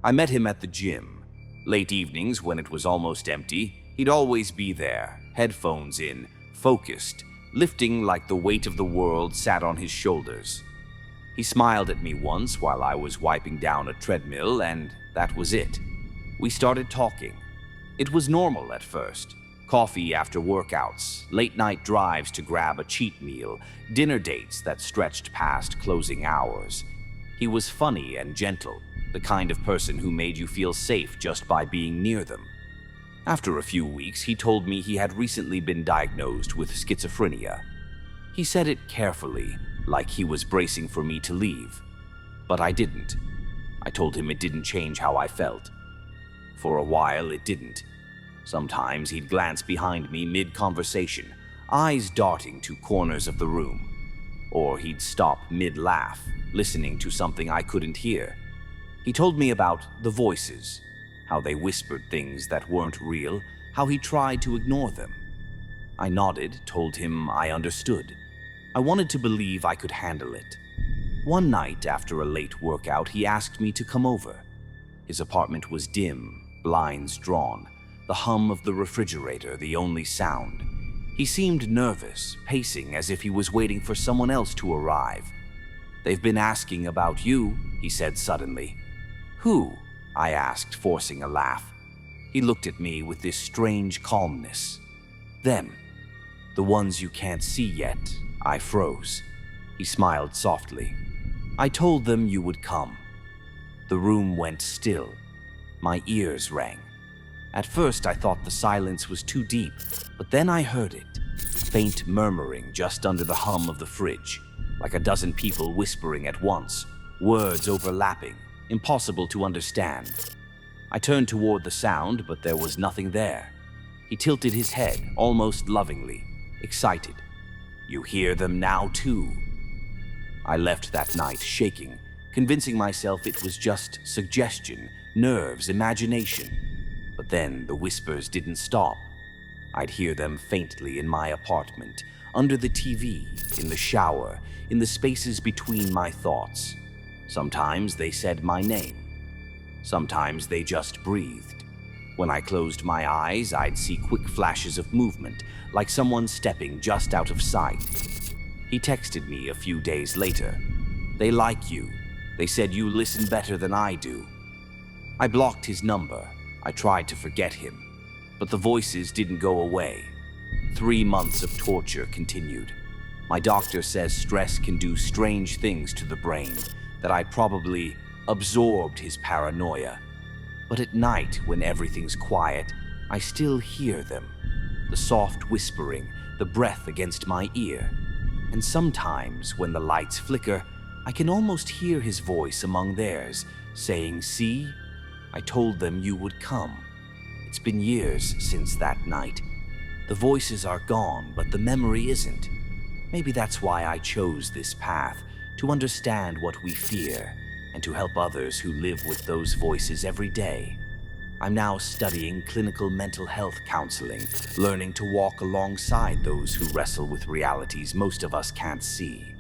I met him at the gym. Late evenings, when it was almost empty, he'd always be there, headphones in, focused, lifting like the weight of the world sat on his shoulders. He smiled at me once while I was wiping down a treadmill, and that was it. We started talking. It was normal at first. Coffee after workouts, late-night drives to grab a cheat meal, dinner dates that stretched past closing hours. He was funny and gentle, the kind of person who made you feel safe just by being near them. After a few weeks, he told me he had recently been diagnosed with schizophrenia. He said it carefully, like he was bracing for me to leave. But I didn't. I told him it didn't change how I felt. For a while, it didn't. Sometimes he'd glance behind me mid-conversation, eyes darting to corners of the room. Or he'd stop mid-laugh, listening to something I couldn't hear. He told me about the voices, how they whispered things that weren't real, how he tried to ignore them. I nodded, told him I understood. I wanted to believe I could handle it. One night after a late workout, he asked me to come over. His apartment was dim, blinds drawn, the hum of the refrigerator the only sound. He seemed nervous, pacing as if he was waiting for someone else to arrive. "They've been asking about you," he said suddenly. "Who?" I asked, forcing a laugh. He looked at me with this strange calmness. "Them. The ones you can't see yet." I froze. He smiled softly. "I told them you would come." The room went still. My ears rang. At first I thought the silence was too deep, but then I heard it. Faint murmuring just under the hum of the fridge, like a dozen people whispering at once, words overlapping, impossible to understand. I turned toward the sound, but there was nothing there. He tilted his head, almost lovingly, excited. "You hear them now, too." I left that night shaking, convincing myself it was just suggestion, nerves, imagination. But then the whispers didn't stop. I'd hear them faintly in my apartment, under the TV, in the shower, in the spaces between my thoughts. Sometimes they said my name. Sometimes they just breathed. When I closed my eyes, I'd see quick flashes of movement, like someone stepping just out of sight. He texted me a few days later. "They like you. They said you listen better than I do." I blocked his number. I tried to forget him, but the voices didn't go away. 3 months of torture continued. My doctor says stress can do strange things to the brain, that I probably absorbed his paranoia. But at night, when everything's quiet, I still hear them. The soft whispering, the breath against my ear. And sometimes, when the lights flicker, I can almost hear his voice among theirs, saying, "See? I told them you would come." It's been years since that night. The voices are gone, but the memory isn't. Maybe that's why I chose this path, to understand what we fear, and to help others who live with those voices every day. I'm now studying clinical mental health counseling, learning to walk alongside those who wrestle with realities most of us can't see.